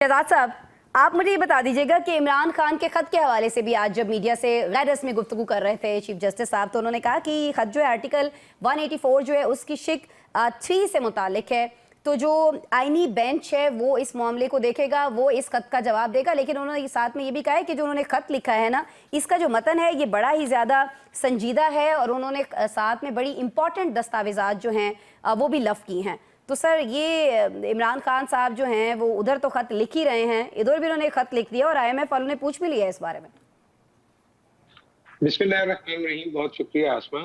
शहजाद साहब, आप मुझे ये बता दीजिएगा कि इमरान खान के खत के हवाले से भी आज जब मीडिया से गैर रस्मी गुफ्तगू कर रहे थे चीफ जस्टिस साहब, तो उन्होंने कहा कि खत जो है आर्टिकल 184 जो है उसकी शिक 3 से मुतालिक है, तो जो आईनी बेंच है वो इस मामले को देखेगा, वो इस खत का जवाब देगा। लेकिन उन्होंने साथ में ये भी कहा है कि जो उन्होंने खत लिखा है ना, इसका जो मतन है ये बड़ा ही ज़्यादा संजीदा है और उन्होंने साथ में बड़ी इंपॉर्टेंट दस्तावेजात जो हैं वो भी लफ की हैं। तो सर ये इमरान खान साहब जो हैं वो उधर तो खत लिख ही रहे हैं, इधर भी उन्होंने खत लिख दिया और IMF वालों ने पूछ भी लिया है इस बारे में। बिस्मिल्लाहिर्रहमानिर्रहीम, बहुत शुक्रिया आसमा।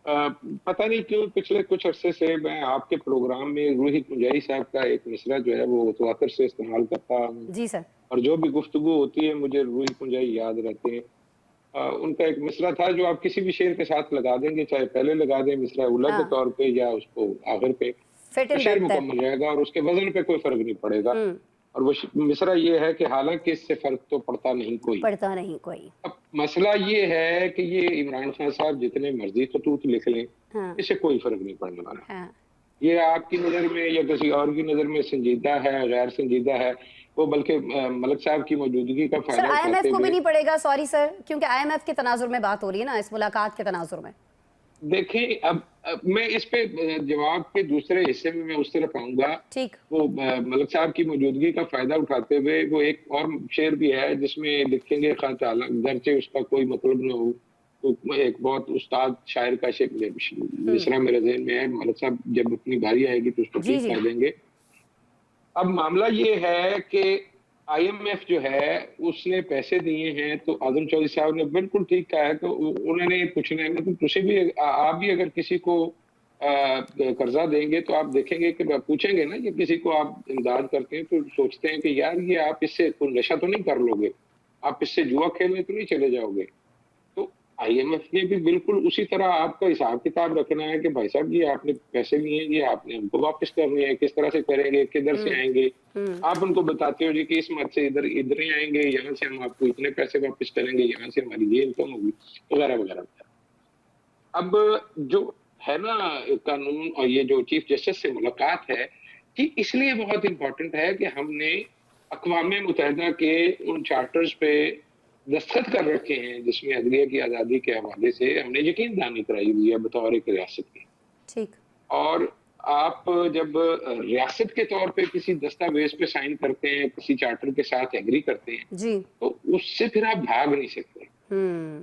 पता नहीं क्यों पिछले कुछ अरसे से मैं आपके प्रोग्राम में रूही कुंजाई साहब का एक मिसरा जो है वो तवातर से इस्तेमाल करता हूँ। जी सर। और जो भी गुफ्तगू होती है मुझे रूही कुंजाई याद रहते हैं। उनका एक मिसरा था जो आप किसी भी शेर के साथ लगा देंगे, चाहे पहले लगा दें मिसरा उला के तौर पे या उसको आखिर पे, तो शेर मुकम्मल रहेगा और उसके वजन पे कोई फर्क नहीं पड़ेगा। और वो मिसरा ये है कि हालांकि इससे फर्क तो पड़ता नहीं कोई। अब मसला ये है कि ये इमरान खान साहब जितने मर्जी खतूत लिख लें, इससे कोई फर्क नहीं पड़ने वाला। ये आपकी नजर में या किसी और की नजर में संजीदा है, गैर संजीदा है, वो बल्कि मलिक साहब की मौजूदगी का फायदा उठाते हैं। IMF को भी नहीं पड़ेगा, सॉरी सर, क्योंकि IMF के तनाजुर में बात हो रही है ना, इस मुलाकात के तनाजुर में। देखिए अब मैं इस पे जवाब के दूसरे हिस्से में मैं उस तरफ आऊंगा। ठीक। वो मलिक साहब की मौजूदगी का फायदा उठाते हुए वो एक और शेर भी है जिसमें लिखेंगे गरचे उसका कोई मतलब न हो, तो एक बहुत उस्ताद शायर का शेर मिसरा मेरे ज़हन में है। मलिक साहब जब अपनी बारी आएगी तो उसको ठीक कर देंगे। अब मामला ये है कि IMF जो है उसने पैसे दिए हैं, तो आजम चौधरी साहब ने बिल्कुल ठीक कहा है कि उन्होंने पूछना है, मतलब तुझे भी आप भी अगर किसी को कर्जा देंगे तो आप देखेंगे कि पूछेंगे ना कि किसी को आप इमदाद करते हैं तो सोचते हैं कि यार ये आप इससे कोई नशा तो नहीं कर लोगे, आप इससे जुआ खेलने तो नहीं चले जाओगे। तो IMF ने भी बिल्कुल उसी तरह आपका हिसाब किताब रखना है कि भाई साहब ये आपने पैसे लिए, ये आपने हमको वापस करने हैं, किस तरह से करेंगे, किधर से आएंगे। आप उनको बताते हो जी कि इस मत से इधर ही आएंगे, यहाँ से हम आपको इतने पैसे वापस करेंगे, यहाँ से हमारी ये इनकम होगी, वगैरह वगैरह। अब जो है ना कानून और ये जो चीफ जस्टिस से मुलाकात है कि इसलिए बहुत इंपॉर्टेंट है कि हमने अक़वाम मुत्तहिदा के उन चार्टर्स पे दस्तखत कर रखे हैं जिसमें अदलिया की आज़ादी के हवाले से हमने यकीन दहानी कराई हुई है बतौर एक रियासत की। ठीक। और आप जब रियासत के तौर पे किसी दस्तावेज पे साइन करते हैं, किसी चार्टर के साथ एग्री करते हैं जी, तो उससे फिर आप भाग नहीं सकते।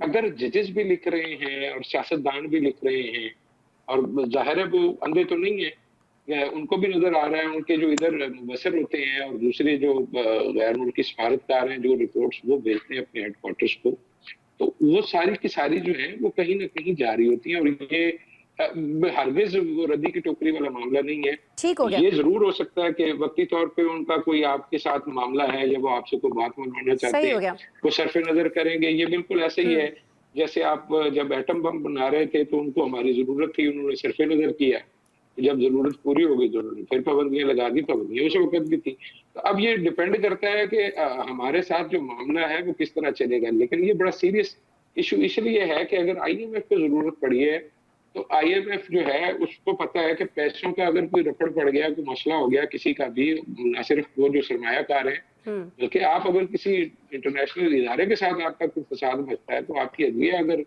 अगर जजेस भी लिख रहे हैं और सियासतदान भी लिख रहे हैं और जाहिर है वो अंधे तो नहीं है, उनको भी नजर आ रहा है, उनके जो इधर मुबसर होते हैं और दूसरे जो गैर मुल्की सफारतकार हैं जो रिपोर्ट्स वो भेजते हैं अपने हेडक्वार्टर्स को, तो वो सारी की सारी जो है वो कहीं ना कहीं जारी होती है। और ये हरगिज वो रद्दी की टोकरी वाला मामला नहीं है। ठीक हो गया। ये जरूर हो सकता है कि वक्ती तौर पे उनका कोई आपके साथ मामला है या वो आपसे कोई बात मनवाना चाहते हैं, वो सरफे नजर करेंगे। ये बिल्कुल ऐसे ही है जैसे आप जब एटम बम बना रहे थे तो उनको हमारी जरूरत थी, उन्होंने सरफे नजर किया, जब जरूरत पूरी हो गई तो उन्होंने फिर पाबंदियां लगा दी, पाबंदियां उस वक्त भी थी। तो अब ये डिपेंड करता है कि हमारे साथ जो मामला है वो किस तरह चलेगा। लेकिन ये बड़ा सीरियस इशू इसलिए है कि अगर IMF को जरूरत पड़ी है तो IMF जो है उसको पता है कि पैसों का अगर कोई रफड़ पड़ गया, कोई मसला हो गया किसी का भी, न सिर्फ वो जो सरमायाकार है बल्कि आप अगर किसी इंटरनेशनल इदारे के साथ आपका कोई फसाद बचता है तो आपकी अदलिया अगर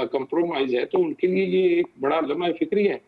कंप्रोमाइज है तो उनके लिए ये एक बड़ा लम्हा फिक्री है।